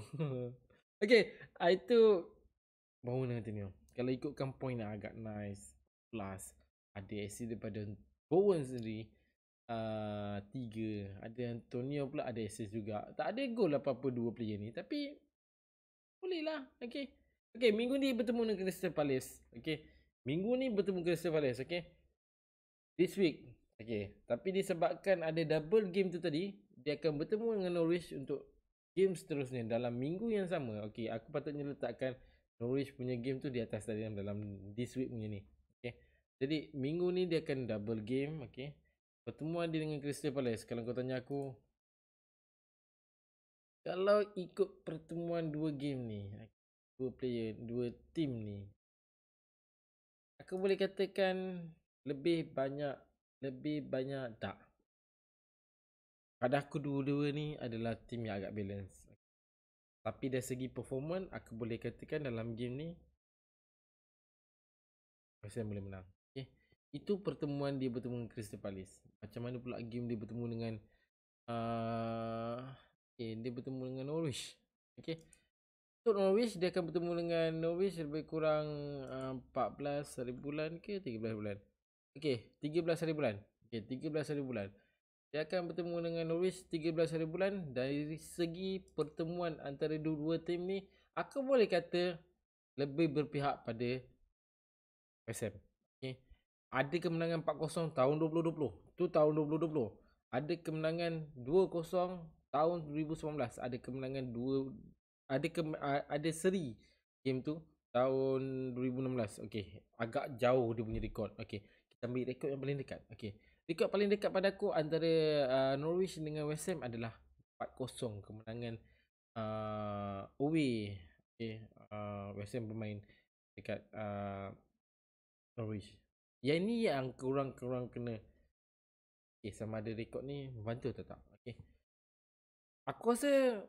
Speaker 1: Itu baru nanti ni. Kalau ikutkan point lah agak nice. Plus ada assist daripada Bowen sendiri. 3. Ada Antonio pula ada assist juga. Tak ada gol apa-apa 2 player ni. Tapi boleh lah. Minggu ni bertemu dengan Crystal Palace. Minggu ni bertemu Crystal Palace. This week. Tapi disebabkan ada double game tu tadi, dia akan bertemu dengan Norwich untuk game seterusnya dalam minggu yang sama. Aku patutnya letakkan Norwich punya game tu di atas tadi dalam this week punya ni. Jadi minggu ni dia akan double game. Pertemuan dia dengan Crystal Palace. Kalau kau tanya aku, kalau ikut pertemuan 2 game ni, 2 player, 2 team ni, aku boleh katakan lebih banyak tak. Pada aku dua-dua ni adalah team yang agak balance. Tapi dari segi performance, aku boleh katakan dalam game ni West Ham boleh menang. Okay. Itu pertemuan dia bertemu dengan Crystal Palace. Macam mana pula game dia bertemu dengan dia bertemu dengan Norwich. Okay. Untuk Norwich, dia akan bertemu dengan Norwich lebih kurang 14 hari bulan ke 13 bulan. Okay, 13 hari bulan. Okay, 13 hari bulan. Dia akan bertemu dengan Norwich 13 hari bulan. Dari segi pertemuan antara dua tim ni, aku boleh kata lebih berpihak pada West Ham. Okay. Ada kemenangan 4-0 tahun 2020. Tu tahun 2020. Ada kemenangan 2-0 tahun 2019. Ada kemenangan ada seri game tu tahun 2016. Okey, agak jauh dia punya rekod. Okey, kita ambil rekod yang paling dekat. Okey. Rekod paling dekat pada aku antara Norwich dengan West Ham adalah 4-0 kemenangan away. Okey, West Ham bermain dekat Norwich. Yang ni yang kurang-kurang kena sama ada rekod ni membantu atau tak. Okey. Aku rasa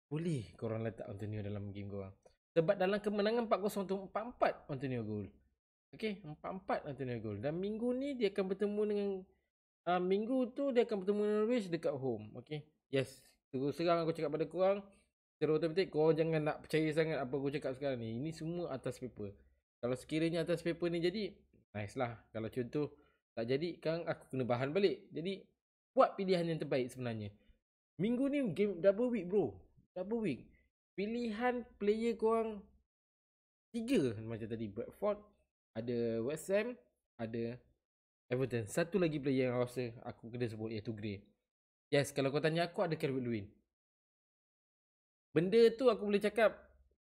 Speaker 1: boleh korang letak Antonio dalam game korang. Sebab dalam kemenangan 4-0 tu 4-4 Antonio gol. Okey, 4-4 Antonio gol. Dan minggu ni dia akan bertemu dengan minggu tu dia akan bertemu dengan Norwich dekat home. Okey. Yes. Terus serang aku cakap pada korang, secara otomatik korang jangan nak percaya sangat apa aku cakap sekarang ni. Ini semua atas paper. Kalau sekiranya atas paper ni jadi, nice lah. Kalau contoh tak jadi, kan aku kena bahan balik. Jadi buat pilihan yang terbaik sebenarnya. Minggu ni game double week bro. Double week. Pilihan player korang 3 macam tadi. Bradford, ada West Ham, ada Everton. Satu lagi player yang rasa aku kena sebut, iaitu Gray. Yes, kalau kau tanya aku, ada Calvert-Lewin. Benda tu aku boleh cakap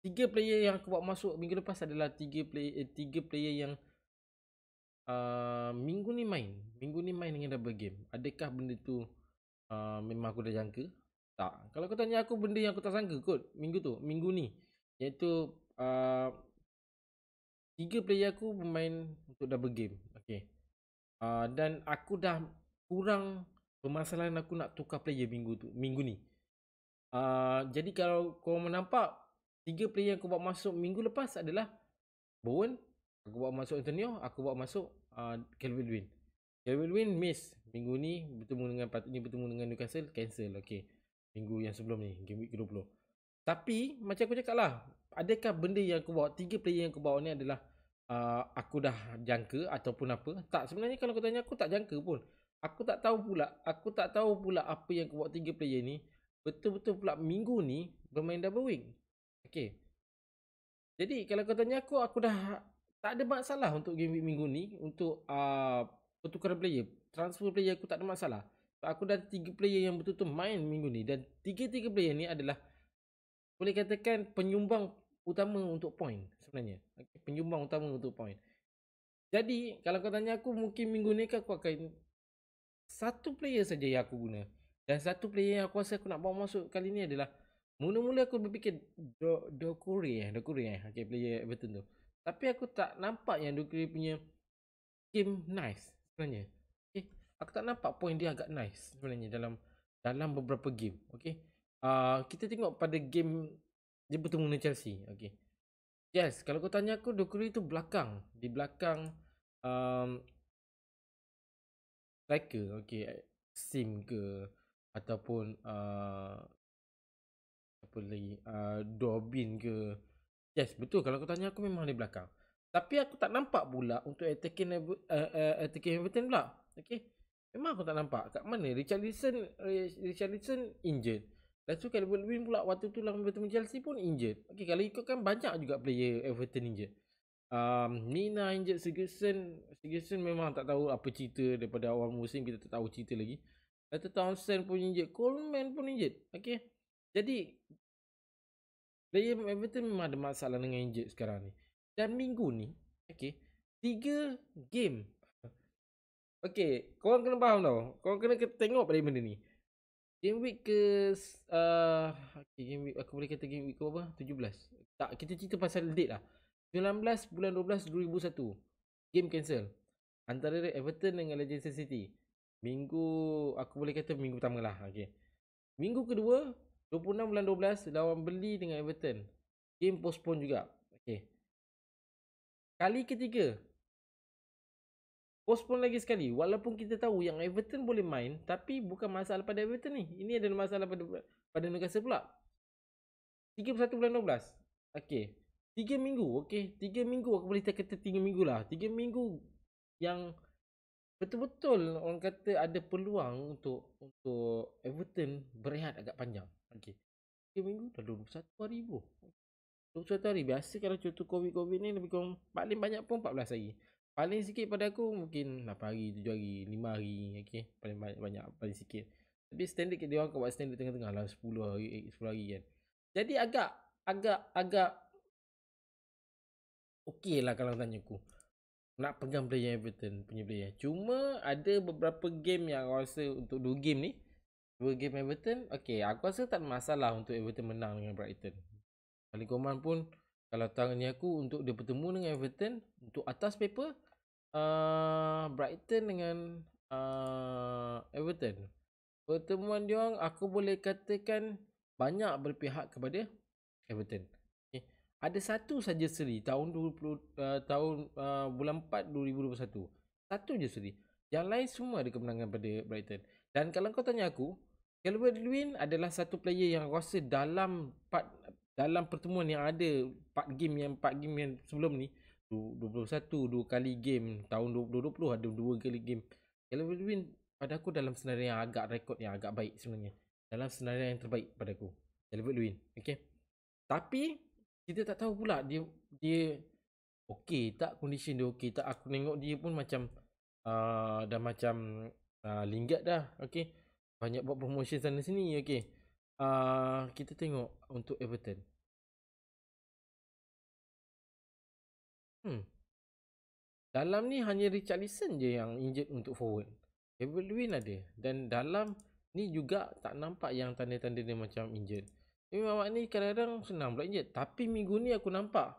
Speaker 1: 3 player yang aku bawa masuk minggu lepas adalah 3 player yang minggu ni main dengan double game. Adakah benda tu memang aku dah jangka? Tak. Kalau kau tanya aku benda yang aku tak sangka kot minggu ni, iaitu 3 player aku bermain untuk double game. Okay. Dan aku dah kurang permasalahan aku nak tukar player minggu ni. Jadi kalau kau menampak 3 player yang aku bawa masuk minggu lepas adalah Bowen, aku bawa masuk Antonio, aku bawa masuk Calvert-Lewin. Calvert-Lewin miss minggu ni, patutnya bertemu dengan Newcastle, cancel. Okay. Minggu yang sebelum ni, game week ke-20. Tapi macam aku cakap lah, adakah benda yang aku bawa, 3 player yang aku bawa ni adalah aku dah jangka ataupun apa? Tak, sebenarnya kalau kau tanya aku tak jangka pun. Aku tak tahu pula apa yang aku bawa 3 player ni betul-betul pula minggu ni bermain double wing. Okay. Jadi kalau kau tanya aku dah tak ada masalah untuk game week minggu ni. Untuk pertukaran player, transfer player aku tak ada masalah. Aku dah 3 player yang betul-betul main minggu ni. Dan 3 player ni adalah boleh katakan penyumbang utama untuk point sebenarnya. Okay, penyumbang utama untuk point. Jadi kalau kau tanya aku, mungkin minggu ni aku akan satu player saja yang aku guna. Dan satu player yang aku rasa aku nak bawa masuk kali ni adalah, mula-mula aku berfikir Doucouré. Okay, player Everton tu. Tapi aku tak nampak yang Doucouré punya game nice sebenarnya. Okay, aku tak nampak point dia agak nice sebenarnya dalam beberapa game. Okay. Kita tengok pada game dia bertemu dengan Chelsea. Okay. Yes, kalau kau tanya aku, Doucouré tu di belakang striker. Okay, Sim ke ataupun apa lagi, Dorbin ke. Yes, betul. Kalau kau tanya aku, memang di belakang. Tapi aku tak nampak pula untuk attacking Everton pula. Okay, memang aku tak nampak. Kat mana Richarlison injured. Lepas tu Calvert-Lewin pula waktu tu lawan bertemu Chelsea pun injured. Okay, kalau ikutkan banyak juga player Everton injured. Mina injured, Sigurdsson memang tak tahu apa cerita. Daripada awal musim kita tak tahu cerita lagi. Lepas tu Townsend pun injured, Coleman pun injured. Okay, jadi player Everton memang ada masalah dengan injured sekarang ni. Dan minggu ni, okay, 3 game. Okay, korang kena faham tau. Korang kena tengok pada benda ni. Game week ke okay, game week, aku boleh kata game week ke apa? 17. Tak, kita cerita pasal date lah. 19 bulan 12 2001. Game cancel antara Everton dengan Leicester City. Minggu, aku boleh kata minggu pertama lah. Okay. Minggu kedua, 26 bulan 12 lawan Burnley dengan Everton. Game postpone juga. Okay. Kali ketiga postpone lagi sekali. Walaupun kita tahu yang Everton boleh main, tapi bukan masalah pada Everton ni. Ini adalah masalah pada Newcastle pula. 31 bulan 12. Okay. 3 minggu. Okay. 3 minggu aku boleh kata 3 minggu lah. 3 minggu yang betul-betul orang kata ada peluang untuk Everton berehat agak panjang. Okay. 3 minggu dah 21 hari bro. 21 hari. Biasa kalau contoh COVID ni lebih kurang paling banyak pun 14 hari. Paling sikit pada aku mungkin 8 hari, 7 hari, 5 hari. Okay. Paling banyak paling sikit. Tapi standard dia orang buat standard tengah-tengah lah 10 hari, 10 hari kan. Jadi agak okey lah kalau tanya aku. Nak pegang player Everton punya player. Cuma ada beberapa game yang aku rasa untuk 2 game ni, 2 game Everton, okey, aku rasa tak ada masalah untuk Everton menang dengan Brighton. Paling command pun kalau tanya aku untuk dia bertemu dengan Everton untuk atas paper Brighton dengan Everton. Pertemuan dia orang aku boleh katakan banyak berpihak kepada Everton. Okay. Ada satu saja seri tahun 20 bulan 4 2021. Satu je seri. Yang lain semua ada kemenangan pada Brighton. Dan kalau kau tanya aku, Calvert-Lewin adalah satu player yang rasa dalam pertemuan yang ada 4 game yang sebelum ni 21 2 kali game tahun 2020 ada 2 kali game. Calvert-Lewin pada aku dalam senarai yang agak rekod yang agak baik sebenarnya. Dalam senarai yang terbaik pada aku. Calvert-Lewin. Okay. Tapi kita tak tahu pula dia okey tak, condition dia okey tak. Aku tengok dia pun macam dah macam Lingard dah. Okey. Banyak buat promotion sana sini. Okey. Kita tengok untuk Everton. Dalam ni hanya Richarlison je yang injured untuk forward. Calvert-Lewin ada. Dan dalam ni juga tak nampak yang tanda-tanda dia macam injured. Tapi Mamat ni kadang-kadang senang pula injured. Tapi minggu ni aku nampak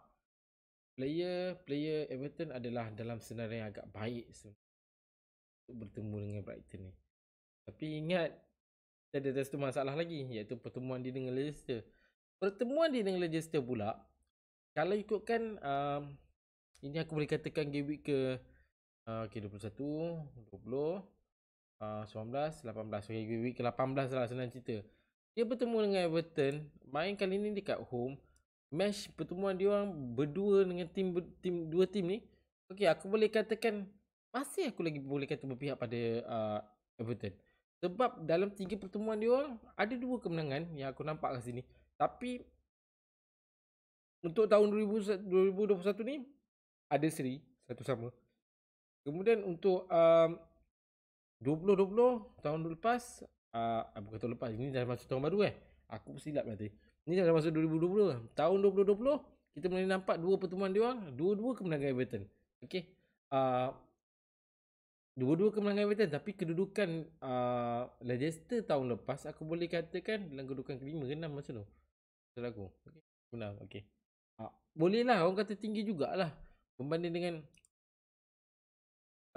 Speaker 1: player Everton adalah dalam senarai yang agak baik untuk bertemu dengan Brighton ni. Tapi ingat ada satu masalah lagi, iaitu pertemuan dia dengan Leicester. Pertemuan dia dengan Leicester pula, kalau ikutkan ini aku boleh katakan game week ke 21, 20, 19, 18. Game week ke 18 lah senang cerita. Dia bertemu dengan Everton, main kali ni dekat home. Match pertemuan dia orang berdua dengan dua tim ni. Okey, aku boleh katakan masih aku lagi boleh kata berpihak pada Everton. Sebab dalam 3 pertemuan dia orang ada 2 kemenangan yang aku nampak kat sini. Tapi untuk tahun 2021 ni ada seri satu sama. Kemudian untuk 2020 tahun lepas bukan tahun lepas, ini dah masuk tahun baru aku silap nanti. Ini dah masuk 2020. Tahun 2020 kita boleh nampak 2 pertemuan dia orang, dua-dua kemenangan Everton. Okey. Dua-dua kemenangan Everton, tapi kedudukan Leicester tahun lepas aku boleh katakan dalam kedudukan ke-5 ke-6 masa tu. Betul aku. Okey. Benar, okey. Boleh lah orang kata tinggi jugalah berbanding dengan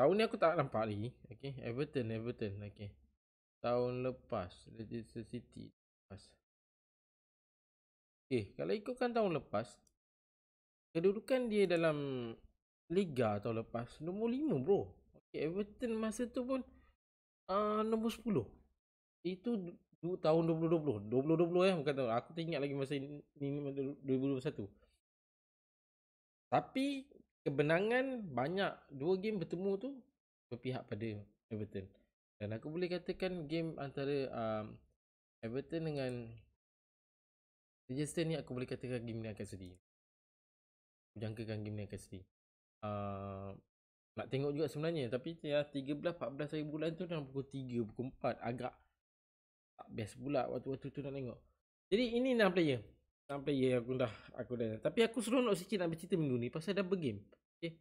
Speaker 1: tahun ni aku tak nampak lagi. Okey, Everton. Okey. Tahun lepas Leicester City lepas. Kalau ikutkan tahun lepas, kedudukan dia dalam Liga tahun lepas nombor 5 bro. Everton masa tu pun nombor 10. Itu tahun 2020 bukan tahu. Aku tak ingat lagi masa ini 2021. Tapi kemenangan banyak, 2 game bertemu tu berpihak pada Everton. Dan aku boleh katakan game antara Everton dengan Leicester ni aku boleh katakan game ni akan sedih. Aku jangkakan game ni akan sedih. Nak tengok juga sebenarnya, tapi ya 13-14 hari bulan tu dalam pukul 3, pukul 4 agak tak best pula waktu-waktu tu nak tengok. Jadi ini 6 player. 6 player aku dah. Tapi aku seronok sikit nak bercerita minggu ni pasal double game. Okay.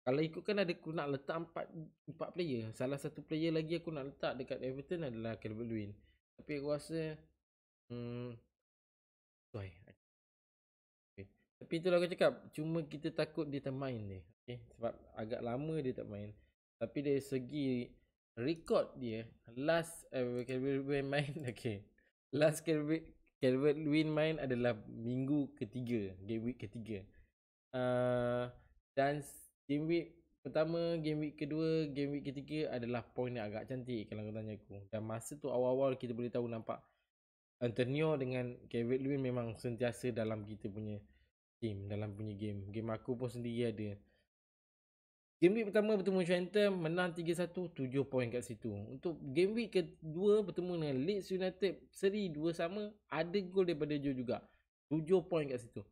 Speaker 1: Kalau ikutkan ada aku nak letak 4 player. Salah satu player lagi aku nak letak dekat Everton adalah Calvert-Lewin. Tapi aku rasa tapi itulah aku cakap, cuma kita takut dia tak main dia. Sebab agak lama dia tak main. Tapi dari segi rekod dia, last Calvert-Lewin main, last Calvert Lewin main adalah minggu ketiga, game week ketiga. Dan game week pertama, game week kedua, game week ketiga adalah point yang agak cantik kalau kau tanya aku. Dan masa tu awal-awal kita boleh tahu nampak Antonio dengan Calvert Lewin memang sentiasa dalam kita punya team, dalam punya game. Game aku pun sendiri ada. Game week pertama bertemu Trenton, menang 3-1, 7 poin kat situ. Untuk game week kedua bertemu dengan Leeds United, seri 2 sama, ada gol daripada Joe juga. 7 poin kat situ.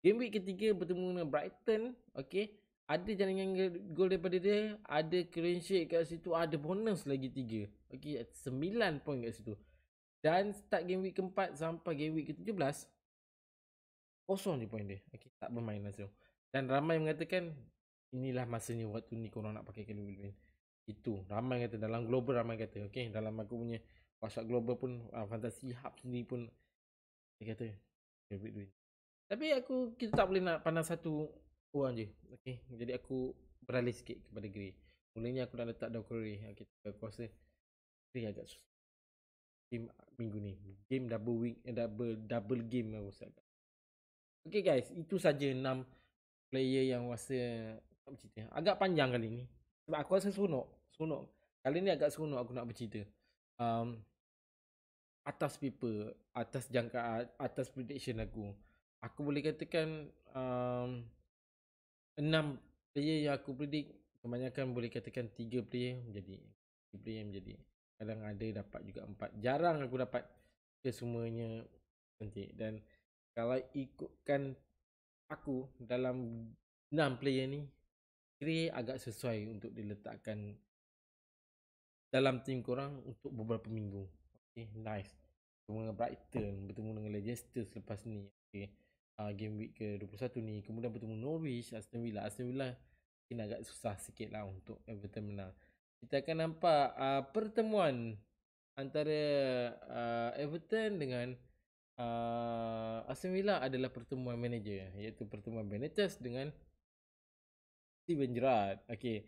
Speaker 1: Game week ketiga bertemu dengan Brighton, okay, ada jaringan gol daripada dia, ada clean sheet kat situ, ada bonus lagi 3. Okay, 9 poin kat situ. Dan start game week keempat sampai game week ke-17, kosong je poin dia. Okay, tak bermain langsung. Dan ramai mengatakan inilah masanya waktu ni korang nak pakai Calvert Lewin. Itu ramai kata, dalam global ramai kata. Okay, dalam aku punya WhatsApp global pun, Fantasy Hub sendiri pun dia kata Calvert Lewin. Tapi kita tak boleh nak pandang satu orang je. Okay, jadi aku beralih sikit kepada Grey. Mulanya aku nak letak Dow Curry. Okay, aku rasa Grey agak susah game minggu ni. Game double game aku rasa. Okay guys, itu saja 6 player yang rasa nak bercerita. Agak panjang kali ni sebab aku rasa seronok. Kali ni agak seronok aku nak bercerita. Atas paper, atas jangkaan, atas prediction aku boleh katakan 6 player yang aku predict, kebanyakan boleh katakan 3 player menjadi. Kadang ada dapat juga 4. Jarang aku dapat kesemuanya cantik. Dan kalau ikutkan aku dalam 6 player ni, Grey agak sesuai untuk diletakkan dalam tim korang untuk beberapa minggu. Okay, nice. Bertemu dengan Brighton, bertemu dengan Leicester selepas ni. Okay, game week ke-21 ni. Kemudian bertemu Norwich, Aston Villa mungkin agak susah sikit lah untuk Everton menang. Kita akan nampak pertemuan antara Everton dengan Aston Villa adalah pertemuan manager, iaitu pertemuan Benitez dengan Steven Gerrard. Okay,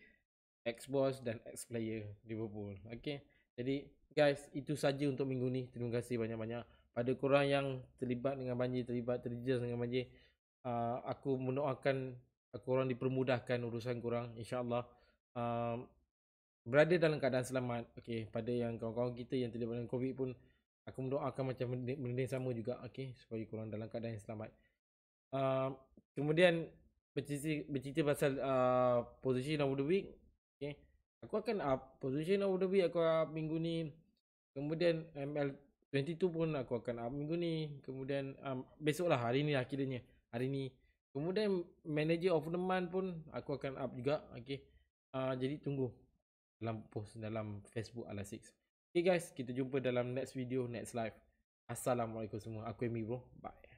Speaker 1: ex-boss dan ex-player Liverpool. Okay, jadi guys, itu saja untuk minggu ni. Terima kasih banyak-banyak pada korang yang terlibat dengan banjir, terjejas dengan banjir. Aku mendoakan korang dipermudahkan urusan korang, insyaAllah. Berada dalam keadaan selamat. Okay, pada yang kawan-kawan kita yang terlibat dengan COVID pun, aku mendoakan macam benda yang sama juga. Okay, supaya korang dalam keadaan yang selamat. Kemudian bercerita pasal position of the week. Okay, aku akan up position of the week, aku up minggu ni. Kemudian ML22 pun aku akan up minggu ni. Kemudian besok lah, hari ni lah kiranya, hari ni. Kemudian manager of the month pun aku akan up juga. Okay, jadi tunggu dalam post dalam Facebook Ala6. Okay guys, kita jumpa dalam next video, next live. Assalamualaikum semua. Aku Amy bro, bye.